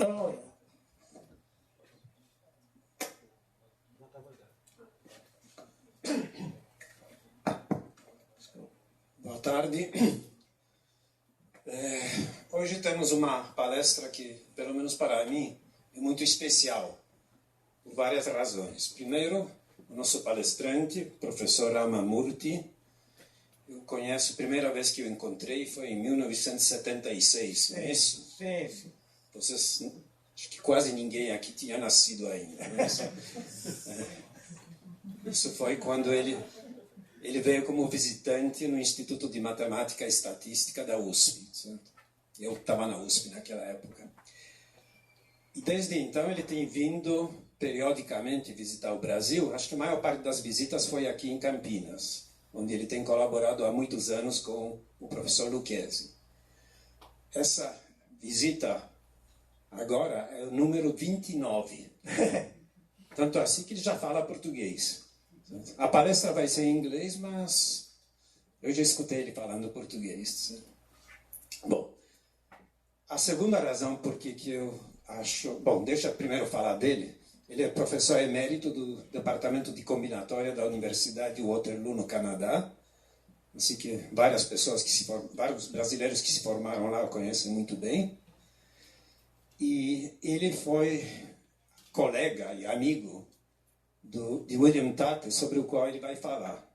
Oh, yeah. Boa tarde. Hoje temos uma palestra que, pelo menos para mim, é muito especial, por várias razões. Primeiro, o nosso palestrante, professor Ramamurti, eu conheço, a primeira vez que eu encontrei foi em 1976, não é isso? Sim, sim. Vocês, acho que quase ninguém aqui tinha nascido ainda, não é isso? Isso foi quando ele veio como visitante no Instituto de Matemática e Estatística da USP. Certo? Eu estava na USP naquela época. E desde então ele tem vindo periodicamente visitar o Brasil. Acho que a maior parte das visitas foi aqui em Campinas, onde ele tem colaborado há muitos anos com o professor Lucchesi. Essa visita agora é o número 29. Tanto assim que ele já fala português. A palestra vai ser em inglês, mas eu já escutei ele falando português. Bom, a segunda razão por que eu acho... Bom, deixa eu primeiro falar dele. Ele é professor emérito do Departamento de Combinatória da Universidade de Waterloo, no Canadá. Assim que vários brasileiros que se formaram lá o conhecem muito bem. E ele foi colega e amigo de William Tutte, sobre o qual ele vai falar.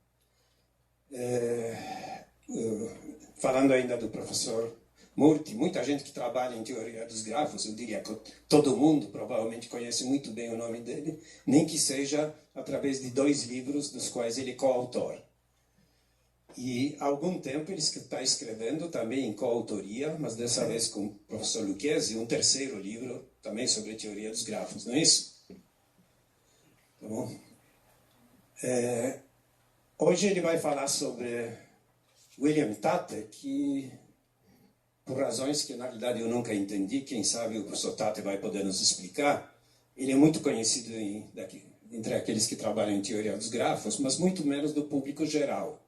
Falando ainda do professor Murti, muita gente que trabalha em teoria dos grafos, eu diria que todo mundo provavelmente conhece muito bem o nome dele, nem que seja através de 2 livros dos quais ele é coautor. E há algum tempo ele está escrevendo também em coautoria, mas dessa vez com o professor Lucchesi, um terceiro livro também sobre teoria dos grafos, não é isso? Tá bom? Hoje ele vai falar sobre William Tutte, que, por razões que na realidade eu nunca entendi, quem sabe o professor Tutte vai poder nos explicar, ele é muito conhecido entre aqueles que trabalham em teoria dos grafos, mas muito menos do público geral.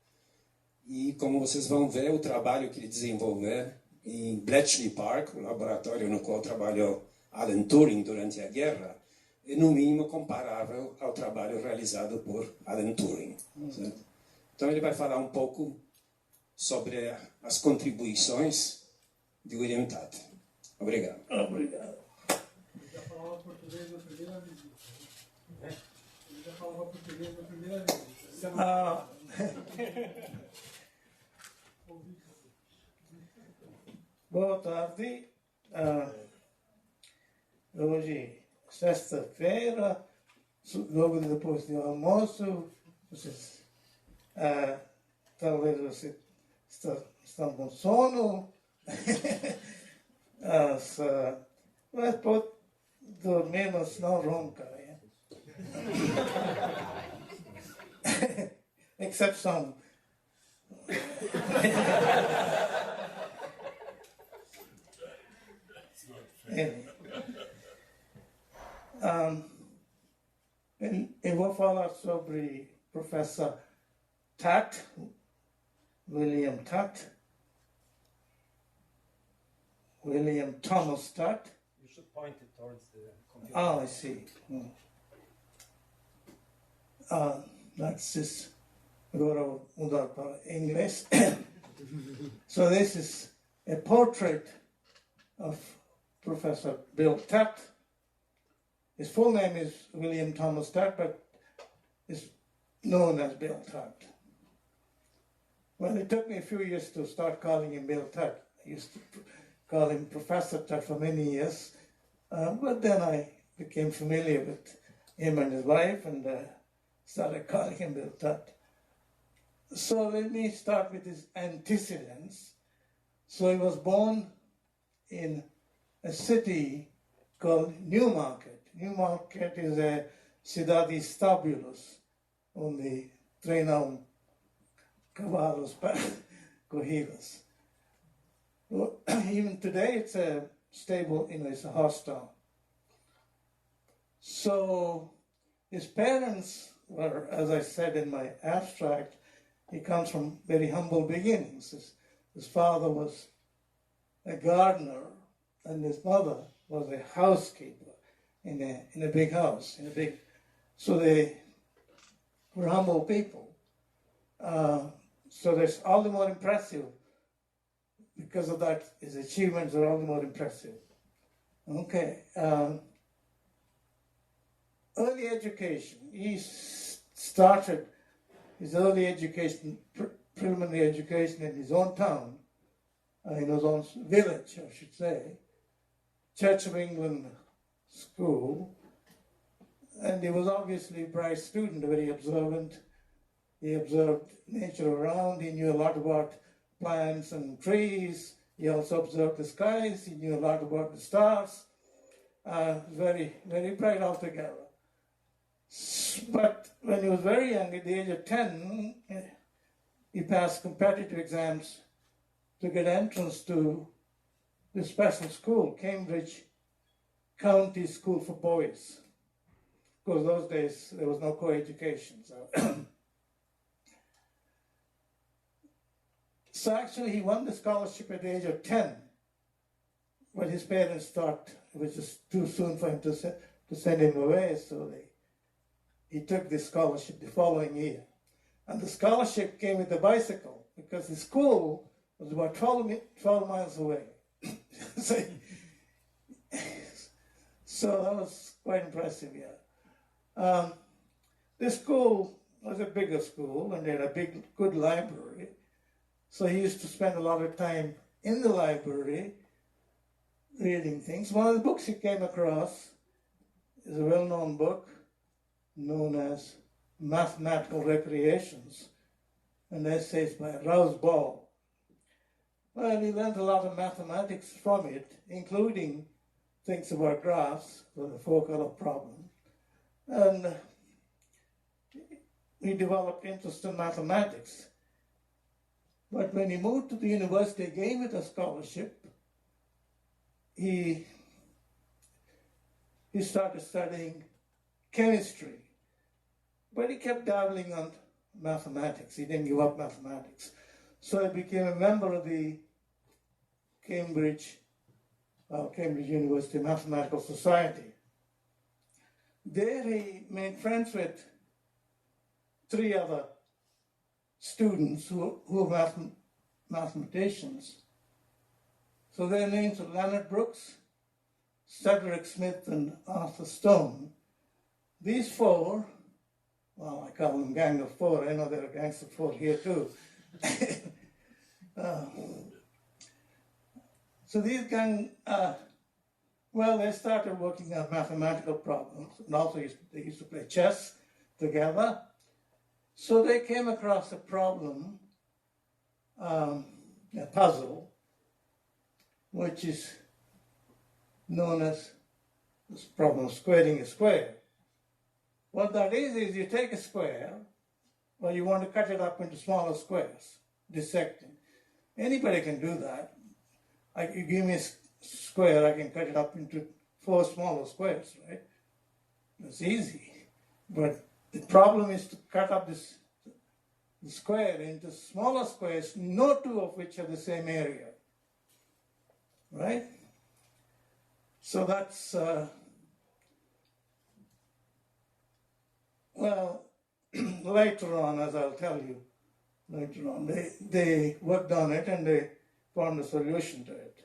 E como vocês vão ver, o trabalho que ele desenvolveu em Bletchley Park, o laboratório no qual trabalhou Alan Turing durante a guerra, é no mínimo comparável ao trabalho realizado por Alan Turing. Certo? Então ele vai falar um pouco sobre as contribuições de William Tutte. Obrigado. Obrigado. Ele já falava português na primeira visita. Ele já falava português na primeira visita. Ah. Boa tarde. Hoje, sexta-feira, logo depois do almoço, vocês, talvez você estão com sono, mas pode dormir, mas não ronca. Né? Exceção. Eu vou falar sobre professor Tutte, William Thomas Tutte. You should point it towards the computer. Oh, I see. That's just agora mudar para inglês. So this is a portrait of Professor Bill Tutte. His full name is William Thomas Tutte, but is known as Bill Tutte. Well, it took me a few years to start calling him Bill Tutte. I used to call him Professor Tutte for many years, but then I became familiar with him and his wife and started calling him Bill Tutte. So let me start with his antecedents. So he was born in a city called Newmarket. Newmarket is a cidade estábulos, onde treinam cavalos para corridas. Well, even today it's a stable, it's a horse town. So his parents were, as I said in my abstract, he comes from very humble beginnings. His father was a gardener and his mother was a housekeeper in a big house, so they were humble people. So that's all the more impressive. Because of that, his achievements are all the more impressive. Okay. Early education. He started his early education, preliminary education in his own town, in his own village, I should say, Church of England school. And he was obviously a bright student, very observant. He observed nature around. He knew a lot about plants and trees. He also observed the skies. He knew a lot about the stars. Very, very bright altogether. But when he was very young, at the age of 10, he passed competitive exams to get entrance to the special school, Cambridge County School for Boys. Because those days there was no co-education. So actually he won the scholarship at the age of 10, but his parents thought it was just too soon for him to send him away, so he took the scholarship the following year. And the scholarship came with a bicycle, because the school was about 12 miles away. So that was quite impressive, yeah. This school was a bigger school, and they had a good library. So he used to spend a lot of time in the library reading things. One of the books he came across is a well-known book known as Mathematical Recreations, an essay by Rouse Ball. Well, he learned a lot of mathematics from it, including things about graphs for the four-color problem. And he developed interest in mathematics. But when he moved to the university, they gave it a scholarship. He started studying chemistry, but he kept dabbling on mathematics. He didn't give up mathematics. So he became a member of the Cambridge University Mathematical Society. There he made friends with 3 other students who were mathematicians. So their names are Leonard Brooks, Cedric Smith, and Arthur Stone. These 4, well, I call them Gang of 4. I know there are gangs of 4 here too. So these gang, they started working on mathematical problems, and also they used to play chess together. So they came across a problem, a puzzle, which is known as this problem of squaring a square. What that is you take a square, well, you want to cut it up into smaller squares, dissecting. Anybody can do that. You give me a square, I can cut it up into 4 smaller squares, right? That's easy. But the problem is to cut up the square into smaller squares, no 2 of which have the same area, right? So that's, later on, as I'll tell you, later on, they worked on it and they found a solution to it.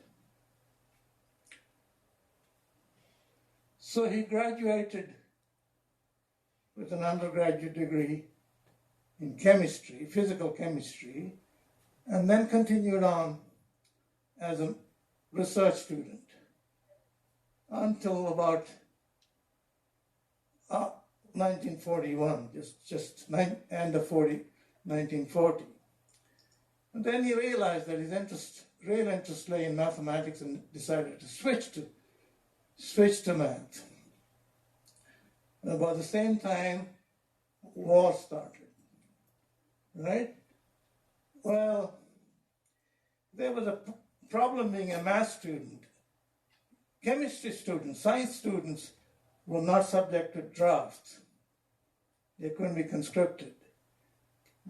So he graduated with an undergraduate degree in chemistry, physical chemistry, and then continued on as a research student until about 1941, end of 1940. And then he realized that his real interest lay in mathematics and decided to switch to math. And about the same time, war started, right? Well, there was a problem being a math student. Chemistry students, science students were not subject to drafts. They couldn't be conscripted.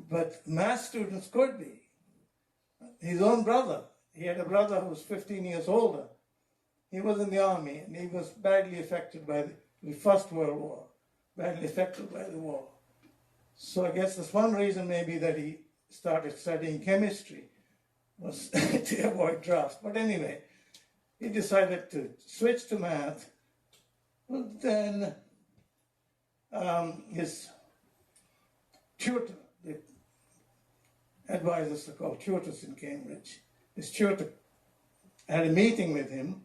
But math students could be. His own brother, he had a brother who was 15 years older, he was in the army, and he was badly affected by the First World War, badly affected by the war. So I guess that's one reason maybe that he started studying chemistry, was to avoid drafts. But anyway, he decided to switch to math. But then his tutor, the advisors are called tutors in Cambridge, his tutor had a meeting with him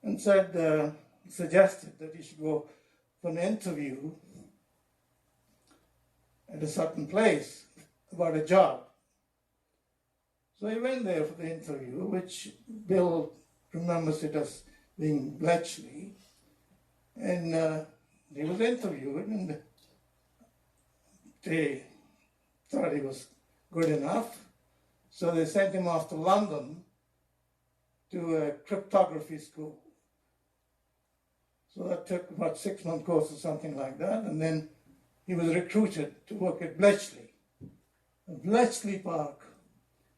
and suggested that he should go for an interview at a certain place about a job. So he went there for the interview, which Bill remembers it as being Bletchley, and he was interviewed, and they thought he was good enough, so they sent him off to London to a cryptography school. So that took about 6-month course or something like that, and then he was recruited to work at Bletchley. Bletchley Park,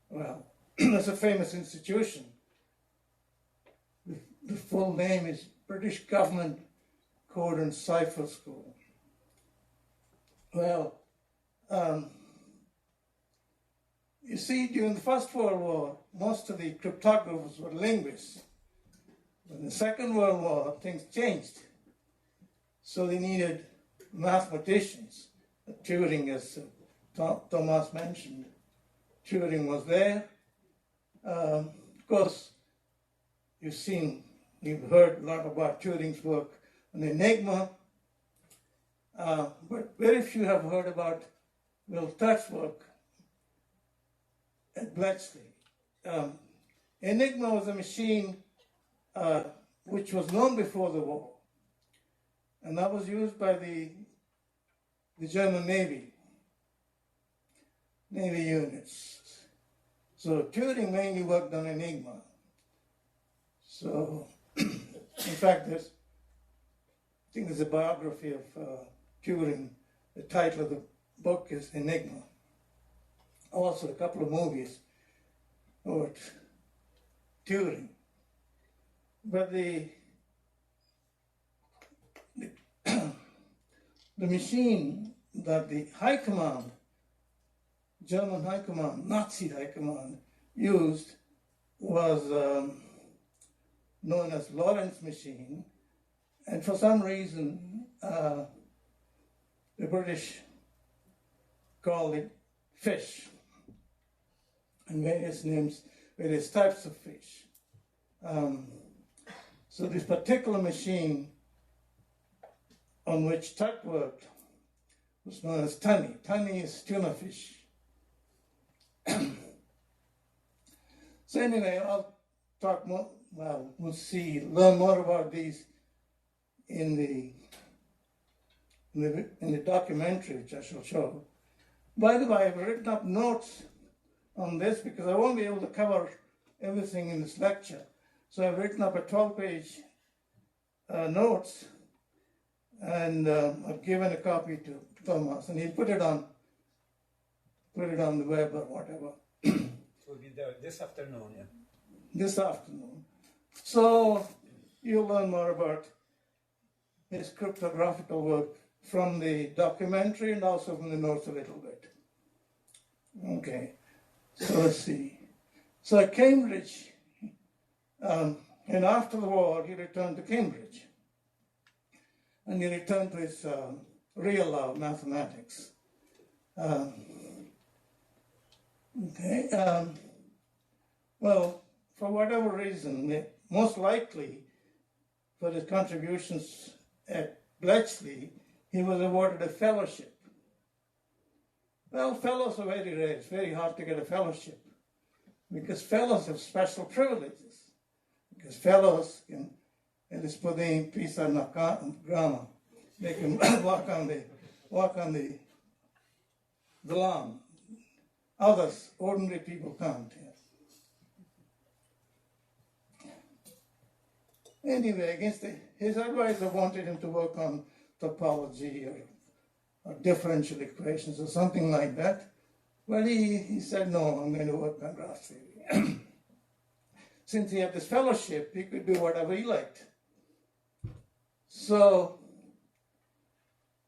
well, that's a famous institution. The full name is British Government Code and Cipher School. Well, you see, during the First World War, most of the cryptographers were linguists. In the Second World War, things changed. So they needed mathematicians. Turing, as Thomas mentioned, Turing was there. Of course, you've heard a lot about Turing's work on Enigma, but very few have heard about Will Tutte's work at Bletchley. Enigma was a machine which was known before the war, and that was used by the German Navy units. So Turing mainly worked on Enigma. So, in fact, I think there's a biography of Turing. The title of the book is Enigma. Also, a couple of movies about Turing. But the machine that the High Command, German High Command, Nazi High Command, used was known as Lorentz machine, and for some reason the British called it fish, and various names, various types of fish. So this particular machine on which Tutte worked was known as tunny. Tunny is tuna fish. So anyway, I'll talk more, well, learn more about these in the documentary, which I shall show. By the way, I've written up notes on this because I won't be able to cover everything in this lecture. So I've written up a 12-page notes, and I've given a copy to Thomas, and he'll put it on the web or whatever. It will be there this afternoon, yeah. This afternoon. So you'll learn more about his cryptographical work from the documentary and also from the notes a little bit. Okay, so let's see. So at Cambridge, and after the war, he returned to Cambridge. And he returned to his real love, mathematics. Well, for whatever reason, most likely for his contributions at Bletchley, he was awarded a fellowship. Well, fellows are very rare. It's very hard to get a fellowship because fellows have special privileges. Because fellows can, eles podem pisar na grama, they can walk on the lawn. Others, ordinary people can't. Anyway, his advisor wanted him to work on topology or differential equations or something like that. Well, he said, no, I'm going to work on graph theory. since he had this fellowship, he could do whatever he liked. So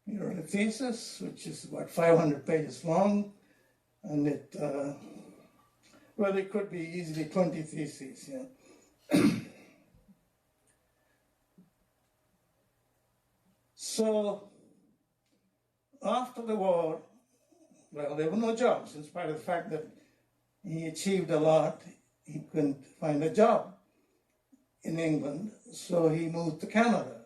he wrote a thesis, which is about 500 pages long, and it could be easily 20 theses. Yeah. So after the war, well, there were no jobs, in spite of the fact that he achieved a lot. He couldn't find a job in England, so he moved to Canada.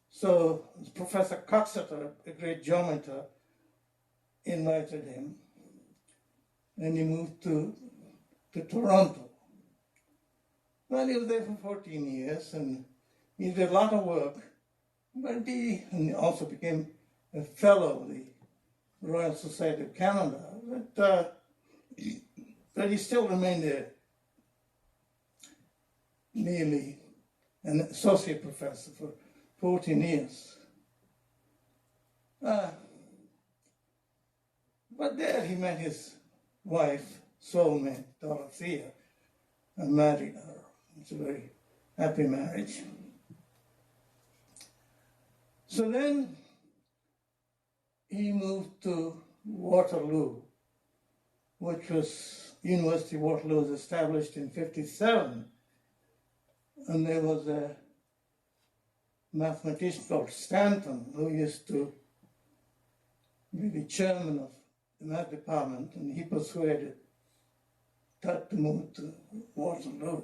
So Professor Coxeter, a great geometer, invited him, and he moved to Toronto. Well, he was there for 14 years, and he did a lot of work, but he also became a fellow of the Royal Society of Canada, but he still remained nearly an associate professor for 14 years. But there he met his wife, soulmate, Dorothea, and married her. It's a very happy marriage. So then he moved to Waterloo, which was University of Waterloo was established in 1957, and there was a mathematician called Stanton who used to be the chairman of the math department, and he persuaded Tutte to move to Waterloo.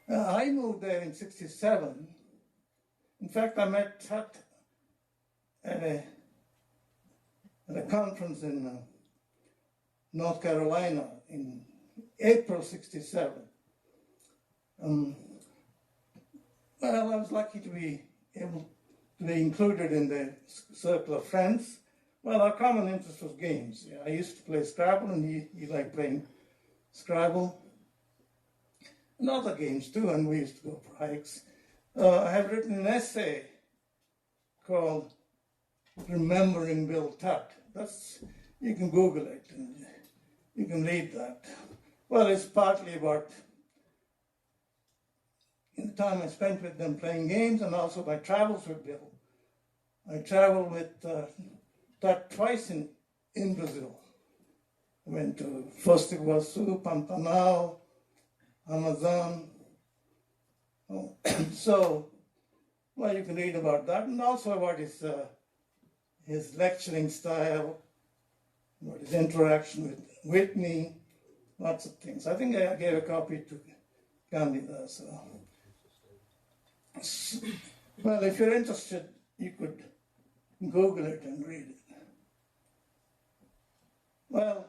I moved there in 1967. In fact, I met Tutte at a conference in North Carolina in April 1967. Well, I was lucky to be able to be included in the circle of friends. Well, our common interest was games. Yeah, I used to play Scrabble, and he liked playing Scrabble. And other games too, and we used to go for hikes. I have written an essay called Remembering Bill Tutte. You can Google it, and you can read that. Well, it's partly about the time I spent with them playing games, and also my travels with Bill. I traveled with Tutte twice in Brazil. I went to Foz do Iguaçu, Pantanal, Amazon. So, well, you can read about that, and also about his lecturing style, about his interaction with Whitney, lots of things. I think I gave a copy to Gandhi there. So. Well, if you're interested, you could Google it and read it. Well,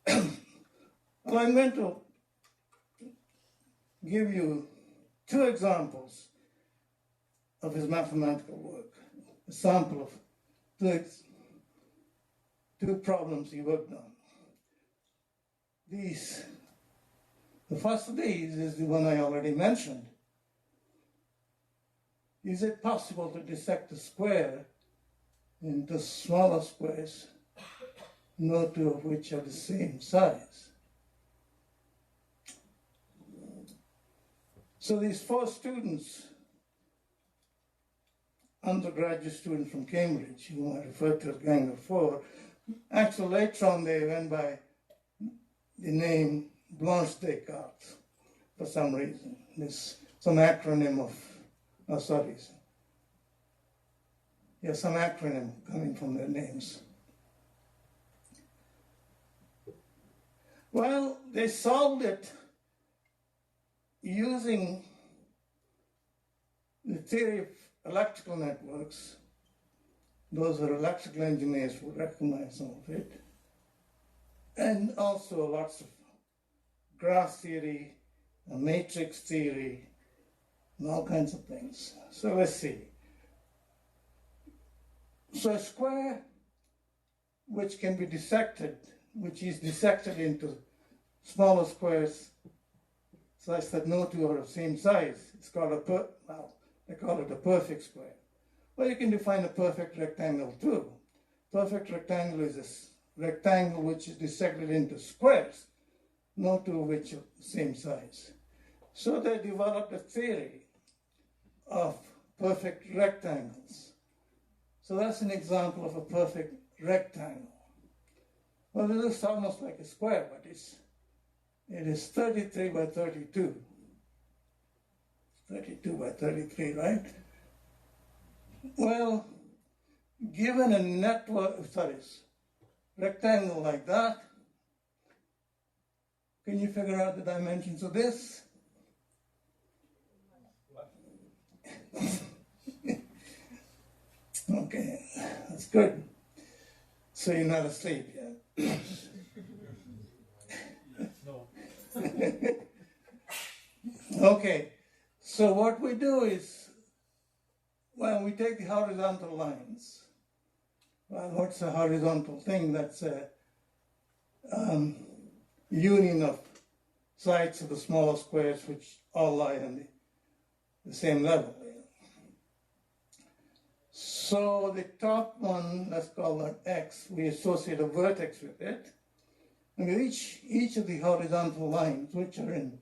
I'm going to give you two examples of his mathematical work, a sample of two problems he worked on. The first of these is the one I already mentioned. Is it possible to dissect a square into smaller squares, no two of which are the same size? So these four students, undergraduate students from Cambridge, whom I referred to as Gang of Four, actually later on they went by the name Blanche Descartes for some reason. There's some acronym some acronym coming from their names. Well, they solved it using the theory of electrical networks. Those who are electrical engineers will recognize some of it. And also lots of graph theory, and matrix theory, and all kinds of things. So let's see. So a square which can be dissected, which is dissected into smaller squares such that no two are of the same size, it's called they call it a perfect square. Well, you can define a perfect rectangle too. Perfect rectangle is a rectangle which is dissected into squares no two of which are the same size. So they developed a theory of perfect rectangles. So that's an example of a perfect rectangle. Well, it looks almost like a square, but it is 33 by 32. 32 by 33, right? Well, given a rectangle like that, can you figure out the dimensions of this? Okay, that's good. So you're not asleep yet? No. Okay, so what we do is, well, we take the horizontal lines. Well, what's a horizontal thing? That's a union of sides of the smaller squares which all lie on the same level. So the top one, let's call that x, we associate a vertex with it. And with each of the horizontal lines, which are in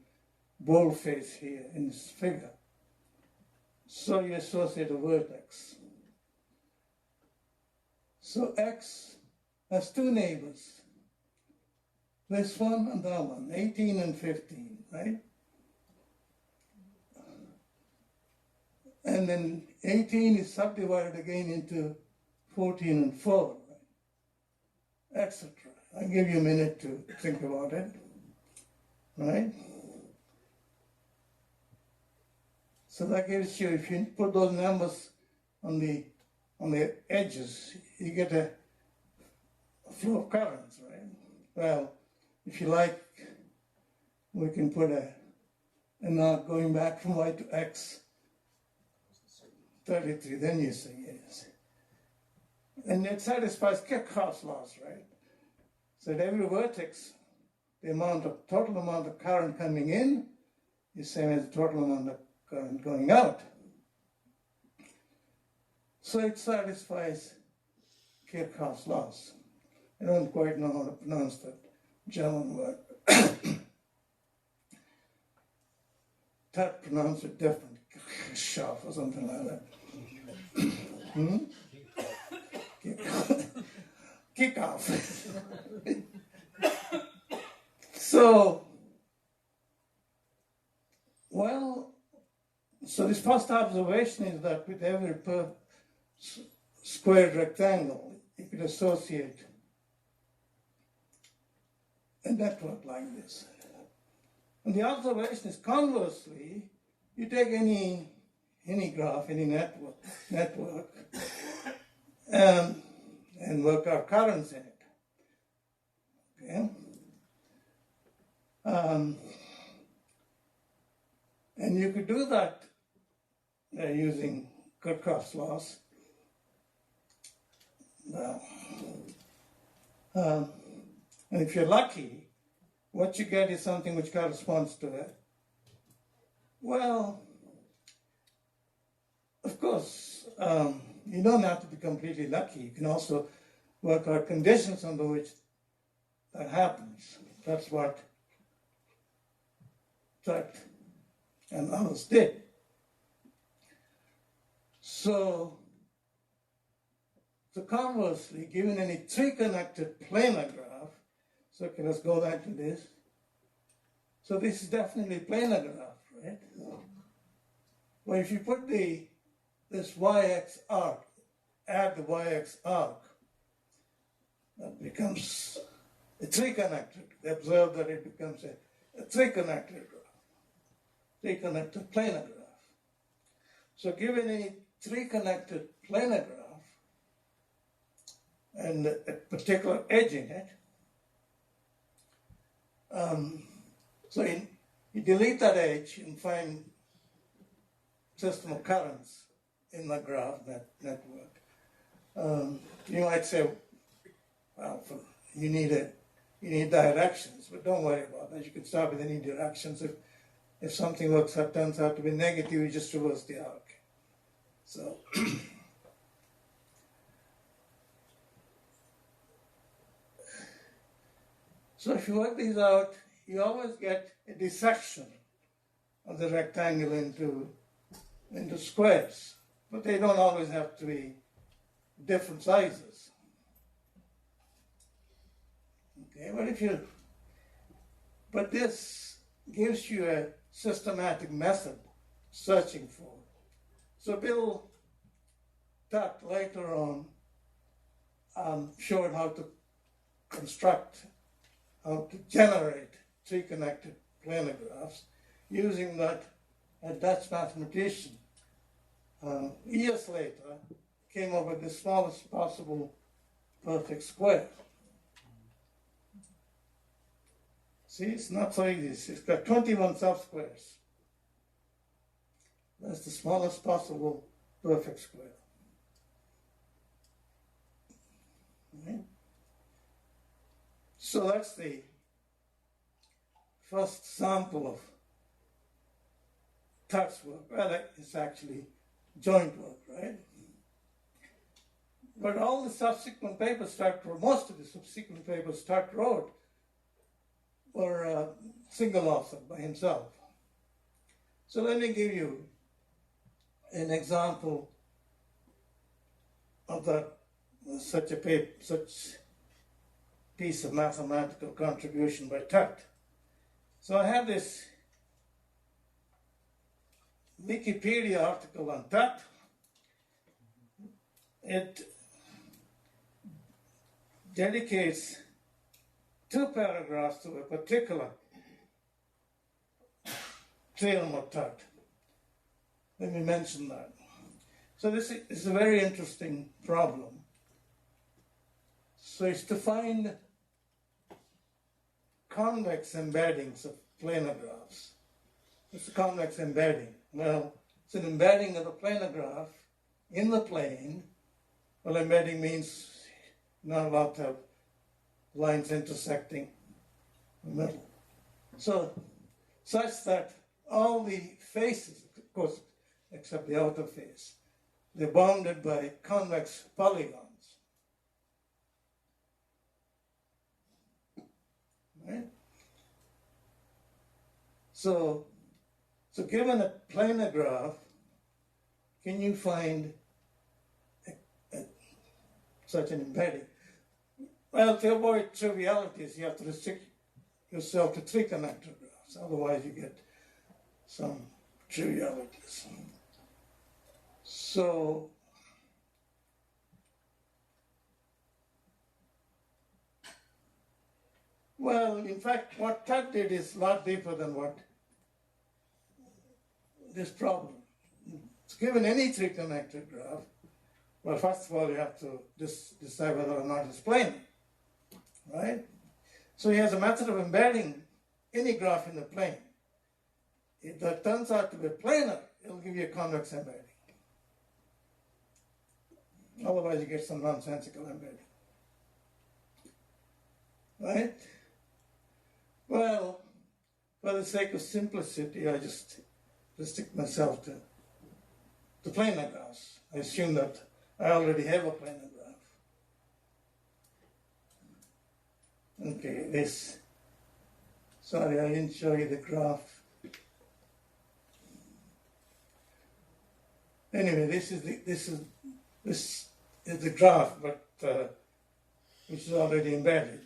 boldface here in this figure, so you associate a vertex. So x has two neighbors, this one and that one, 18 and 15, right? And then 18 is subdivided again into 14 and 4, right? Etc. I'll give you a minute to think about it, right? So that gives you, if you put those numbers on the edges, you get a flow of currents, right? Well, if you like, we can put a knot going back from y to x, 33, then you say yes. And it satisfies Kirchhoff's laws, right? So at every vertex, the total amount of current coming in is the same as the total amount of current going out. So it satisfies Kirchhoff's laws. I don't quite know how to pronounce that German word. Tutte pronounced it different, Kirchhoff or something like that. Kick off. So this first observation is that with every squared rectangle, you could associate a network like this. And the observation is conversely, you take any graph, any network, and work out currents in it. Okay? And you could do that using Kirchhoff's laws. And if you're lucky, what you get is something which corresponds to it. Well, of course, you don't have to be completely lucky. You can also work out conditions under which that happens. That's what Tutte and others did. So conversely, given any three-connected planar graph, so okay, let's go back to this. So this is definitely a planar graph, right? Well, if you put this y-x arc, add the y-x arc, that becomes a three-connected. Observe that it becomes a three-connected graph, three-connected planar graph. So given a three-connected planar graph and a particular edge in it, so you delete that edge and find system of currents in the graph, that network. You might say, well, you need directions, but don't worry about that. You can start with any directions. If something turns out to be negative, you just reverse the arc. So, so if you work these out, you always get a dissection of the rectangle into squares, but they don't always have to be different sizes. Okay, but this gives you a systematic method searching for. So Bill Tutte later on showed how to construct, how to generate three-connected planar graphs using that a Dutch mathematician years later came up with the smallest possible perfect square. See, it's not so easy. It's got 21 subsquares. That's the smallest possible perfect square. Okay. So that's the first sample of Tutte's work. Well, it's actually joint work, right? But all the subsequent papers Tutte wrote, most of the subsequent papers Tutte wrote were single author by himself. So let me give you an example of that, such piece of mathematical contribution by Tutte. So I have this Wikipedia article on Tutte. It dedicates 2 paragraphs to a particular theorem of Tutte. Let me mention that. So this is a very interesting problem. So it's to find convex embeddings of planar graphs. It's a convex embedding. Well, it's an embedding of the planar graph in the plane. Well, embedding means not allowed to have lines intersecting the middle. So, such that all the faces, of course, except the outer face, they're bounded by convex polygons. Right? So given a planar graph, can you find such an embedding? Well, to avoid trivialities, you have to restrict yourself to 3 connector graphs. Otherwise, you get some trivialities. So, well, in fact, what Tutte did is a lot deeper than what this problem. It's given any 3 connected graph. Well, first of all, you have to decide whether or not it's planar, right? So he has a method of embedding any graph in the plane. If that turns out to be planar, it'll give you a convex embedding. Otherwise, you get some nonsensical embedding. Right? Well, for the sake of simplicity, I just restrict myself to planar graphs. I assume that I already have a planar graph. Okay, this. Sorry, I didn't show you the graph. Anyway, this is the graph, but which is already embedded.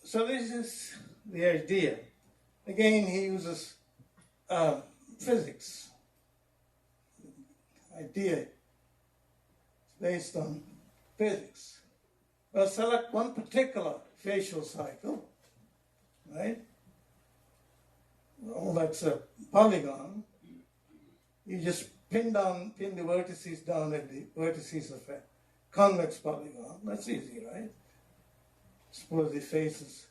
So this is the idea. Again, he uses physics. Idea is based on physics. Well, select one particular facial cycle, right? Well, that's a polygon. You just pin the vertices down at the vertices of a convex polygon. That's easy, right? Suppose the face is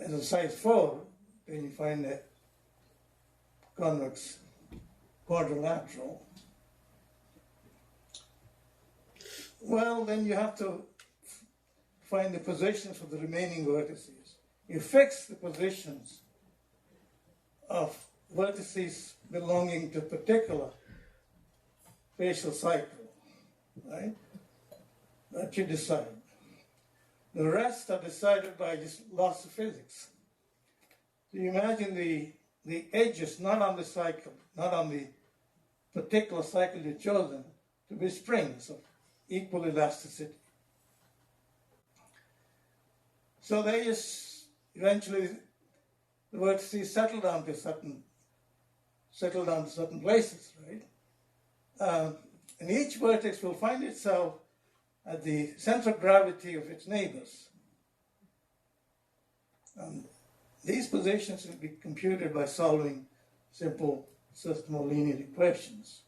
as a size 4, then you find a convex quadrilateral. Well, then you have to find the positions of the remaining vertices. You fix the positions of vertices belonging to a particular facial cycle, right? That you decide. The rest are decided by just laws of physics. So you imagine the edges, not on the cycle, not on the particular cycle you've chosen, to be springs of equal elasticity. So they just eventually the vertices settle down to certain places, right? And each vertex will find itself at the center of gravity of its neighbors. These positions will be computed by solving simple system of linear equations.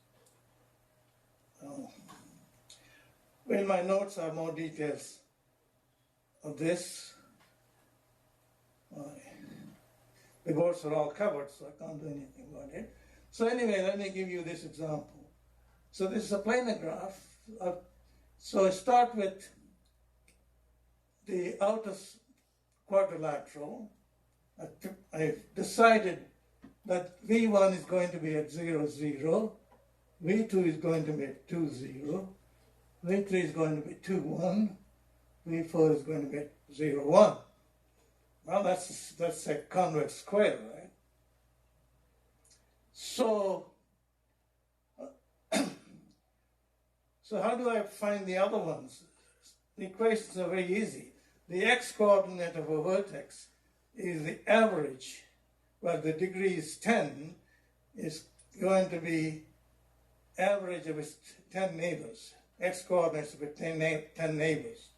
In my notes are more details of this. The boards are all covered, so I can't do anything about it. So anyway, let me give you this example. So this is a planar graph. So I start with the outer quadrilateral. I've decided that V1 is going to be at 0, 0. V2 is going to be at 2, 0. V3 is going to be 2, 1. V4 is going to be at 0, 1. Well, that's a convex square, right? So how do I find the other ones? The equations are very easy. The x-coordinate of a vertex is the average, well, the degree is 10, is going to be average of its 10 neighbors. X-coordinates of its 10 neighbors.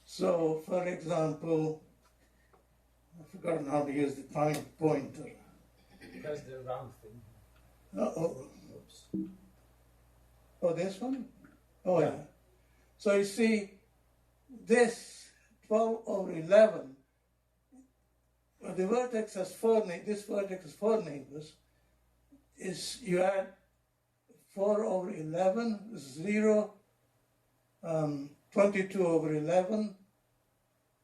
So, for example, I've forgotten how to use the pointer. That's the round thing. Oh, this one? Oh, yeah. So you see, this 12 over 11, the vertex has this vertex has 4 neighbors, is you add 4 over 11, 0, 22 over 11,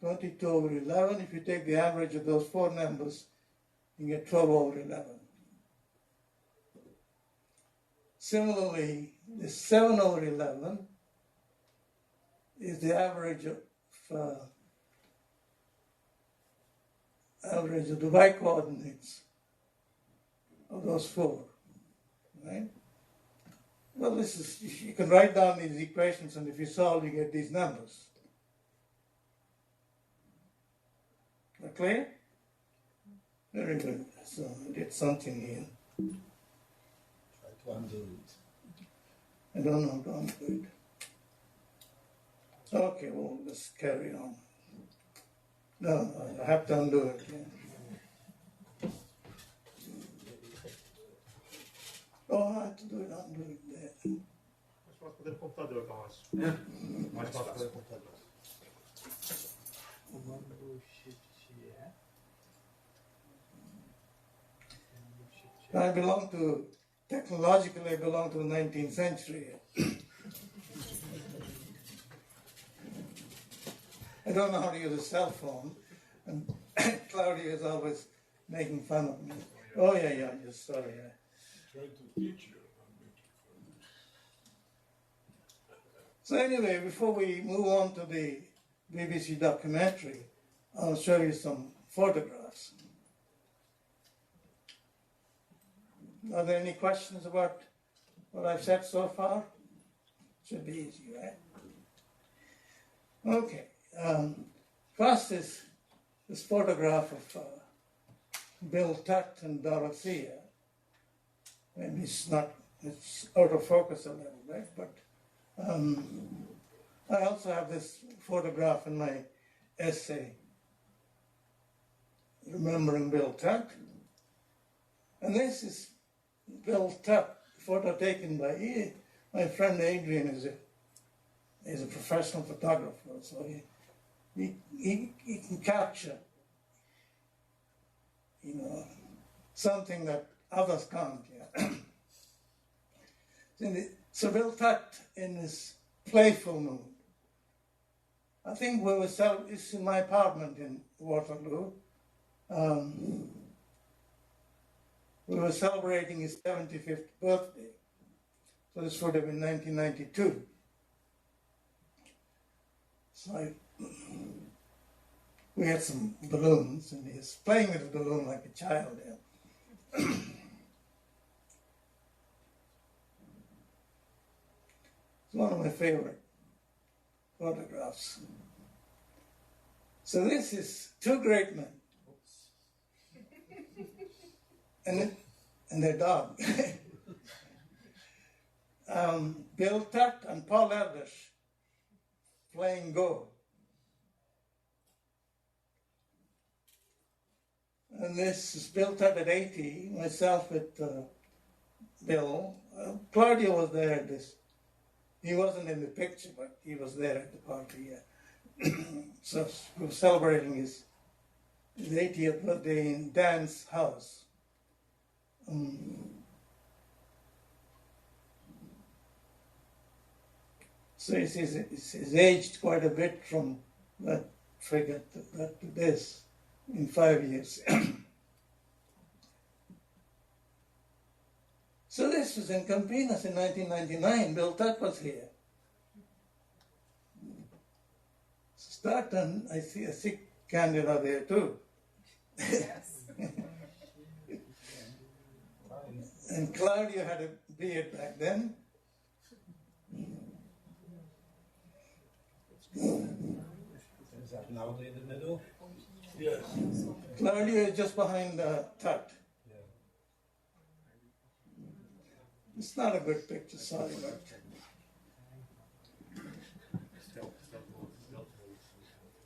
22 over 11. If you take the average of those 4 numbers, you get 12 over 11. Similarly, the 7 over 11 is the average of the y-coordinates of those 4, right? Well, you can write down these equations, and if you solve, you get these numbers. Clear? Very good. So I did something here. Try to undo it. I don't know how to undo it. Okay, well, let's carry on. No, I have to undo it. Yeah. Oh, I have to undo it there. Mais fácil poder computador, eu acho. Mais fácil poder computador. O nome do shift é? Technologically, I belong to the 19th century. I don't know how to use a cell phone, and Claudia is always making fun of me. Oh, yeah, just sorry. Yeah. Trying to teach you. So anyway, before we move on to the BBC documentary, I'll show you some photographs. Are there any questions about what I've said so far? Should be easy, right? Okay. First is this photograph of Bill Tutte and Dorothea. Maybe it's out of focus a little bit, but I also have this photograph in my essay, Remembering Bill Tutte. And this is Bill Tutte, photo taken by my friend Adrian is a professional photographer, so he can capture, something that others can't. Yeah. So Bill Tutte in his playful mood. I think it's in my apartment in Waterloo. We were celebrating his 75th birthday. So this would have been 1992. So we had some balloons, and he was playing with the balloon like a child. Yeah. It's one of my favorite photographs. So this is two great men and their dog. Bill Tutte and Paul Erdős playing Go. And this is Bill Tutte at 80, myself with Bill. Claudio was there at this. He wasn't in the picture, but he was there at the party. Yeah. So we were celebrating his 80th birthday in Dan's house. So he's aged quite a bit from that figure to this in 5 years. So this was in Campinas in 1999. Bill Tutte was here. Stockton, I see Candida there too. Yes. And Claudio had a beard back then. Is that now in the middle? Yes. Claudio is just behind Tutte. Yeah. It's not a good picture, sorry. But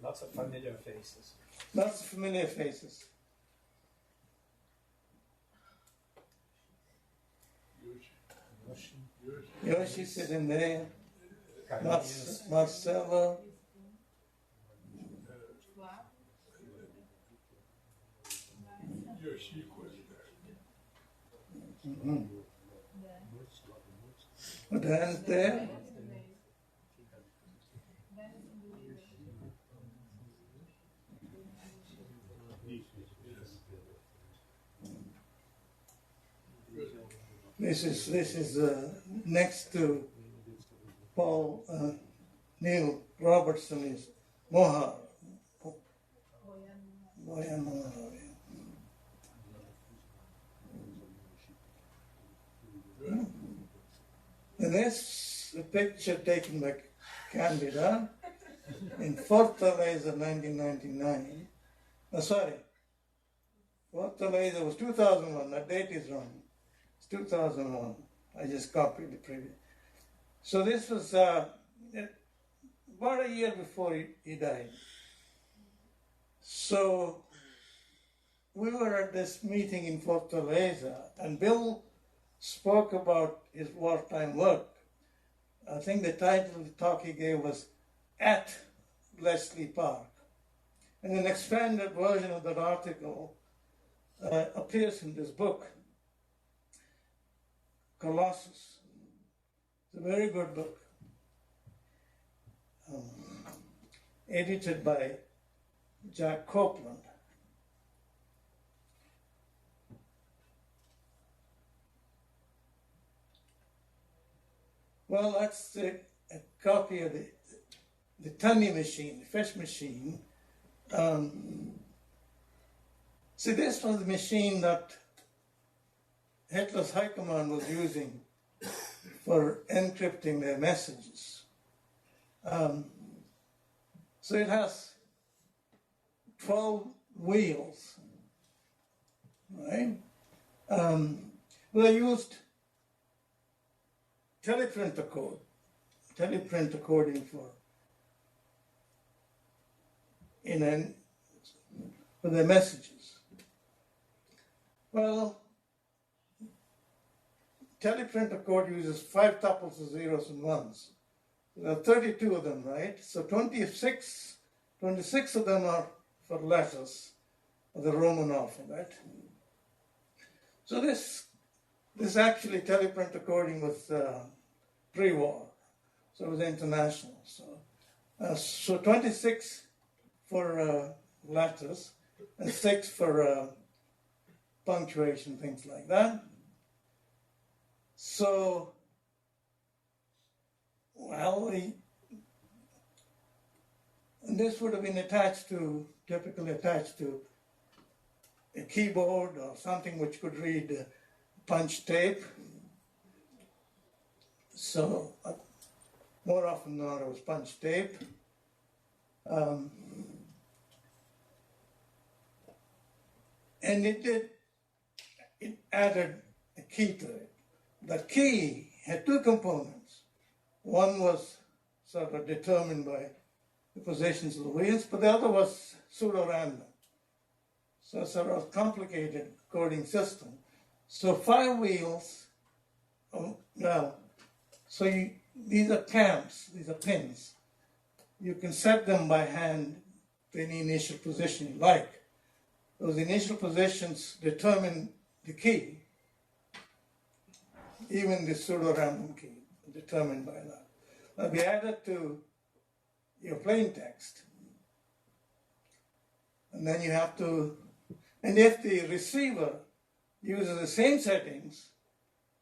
Lots of familiar faces. lots of familiar faces. Yoshi sitting there. Marcelo. Dan's there. This is next to Paul Neil Robertson is Mohar. Boyan Mohar. And this a picture taken by Candida in Fortaleza 1999. Oh, sorry. Fortaleza was 2001. That date is wrong. It's 2001. I just copied the previous. So this was about a year before he died. So we were at this meeting in Fortaleza, and Bill spoke about his wartime work. I think the title of the talk he gave was At Bletchley Park. And an expanded version of that article appears in this book, Colossus. It's a very good book, edited by Jack Copeland. Well, that's a copy of the Tutte machine, the fish machine. See, this was the machine that Hitler's high command was using for encrypting their messages. So it has 12 wheels, right? They used teleprinter coding for their messages. Well, teleprinter code uses 5 tuples of zeros and ones. There are 32 of them, right? So 26 of them are for letters of the Roman alphabet. So this actually teleprinter coding was pre-war, so it was international. So 26 for letters and 6 for punctuation, things like that. So, well, and this would have been attached to typically attached to a keyboard or something which could read punch tape. So more often than not, it was punch tape. And it added a key to it. The key had two components. One was sort of determined by the positions of the wheels, but the other was pseudo-random. So it's sort of complicated coding system. So 5 wheels, these are clamps, these are pins. You can set them by hand to any initial position you like. Those initial positions determine the key, even the pseudo-random key, determined by that. Now be added to your plain text. And then you have to, and if the receiver uses the same settings,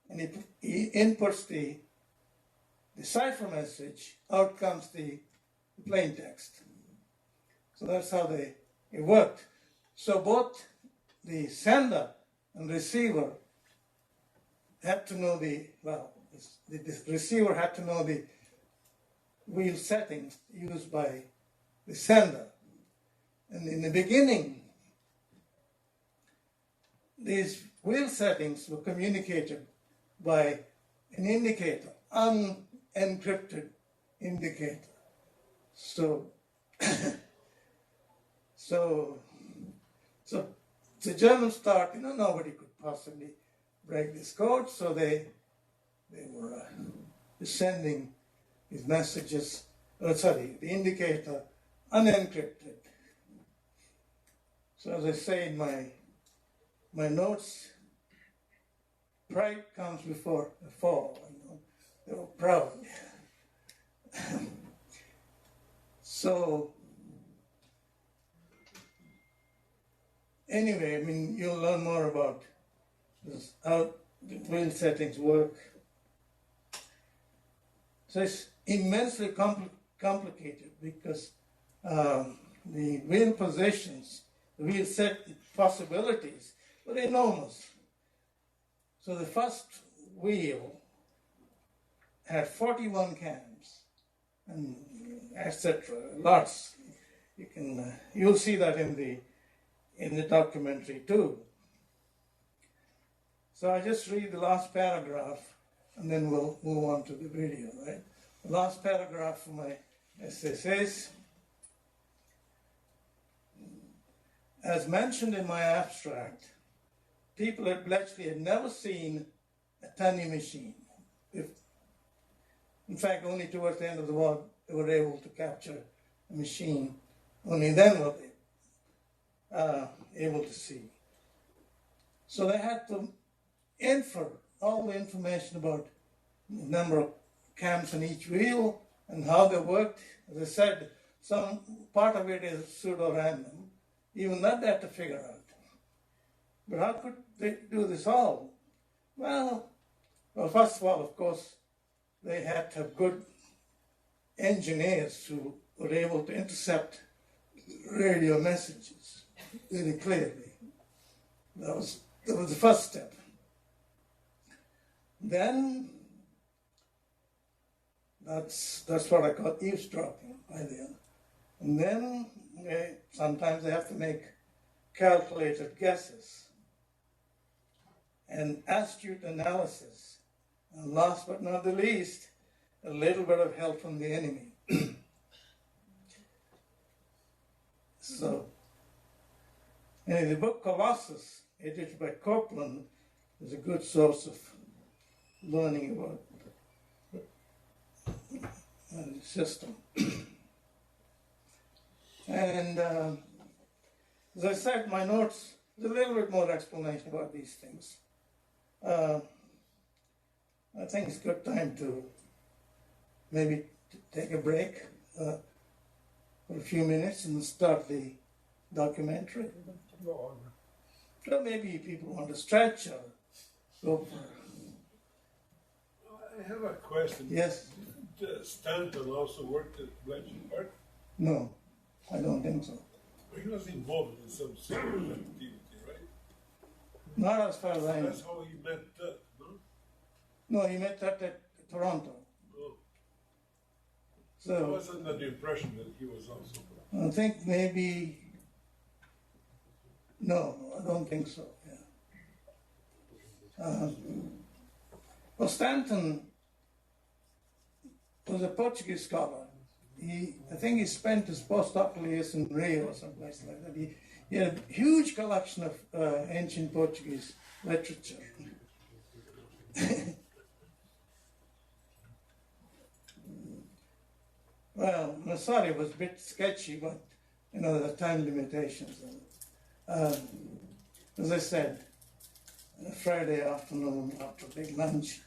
and he inputs the cipher message, out comes the plain text. So that's how it worked. So both the sender and receiver had to know the receiver had to know the wheel settings used by the sender. And in the beginning, these wheel settings were communicated by an indicator, unencrypted indicator. So the Germans thought, nobody could possibly break this code, so they were sending these messages, the indicator unencrypted. So as I say in my notes, pride comes before the fall. They were proud. So anyway, you'll learn more about this, how the wheel settings work. So it's immensely complicated because the wheel positions, the wheel set possibilities were enormous. So the first wheel had 41 cams, and etc. Lots. You'll see that in the documentary too. So I just read the last paragraph, and then we'll move on to the video. Right? The last paragraph of my essay says, as mentioned in my abstract, people at Bletchley had never seen a tiny machine. In fact, only towards the end of the war, they were able to capture a machine. Only then were they able to see. So they had to infer all the information about the number of cams on each wheel and how they worked. As I said, some part of it is pseudo-random. Even that they had to figure out. But how could they do this all? Well, first of all, of course, they had to have good engineers who were able to intercept radio messages really clearly. That was the first step. Then, that's what I call eavesdropping by then. And then sometimes they have to make calculated guesses and astute analysis. And last but not the least, a little bit of help from the enemy. So, the book Colossus, edited by Copeland, is a good source of learning about the system. And as I said in my notes, there's a little bit more explanation about these things. I think it's a good time to maybe take a break for a few minutes and start the documentary. So maybe people want to stretch or go for. I have a question. Yes? Did Stanton also work at Bletchley Park? No, I don't think so. He was involved in some secret activity, right? Not as far as I know. That's how he met Tutte, no? No, he met that at Toronto. Oh. I So was under the impression that he was also. I think maybe, no, I don't think so, yeah. Well, Stanton was a Portuguese scholar. I think he spent his postdoctoral years in Rio or someplace like that. He had a huge collection of ancient Portuguese literature. Well, Masari was a bit sketchy, but you know, there are time limitations. As I said, Friday afternoon after a big lunch,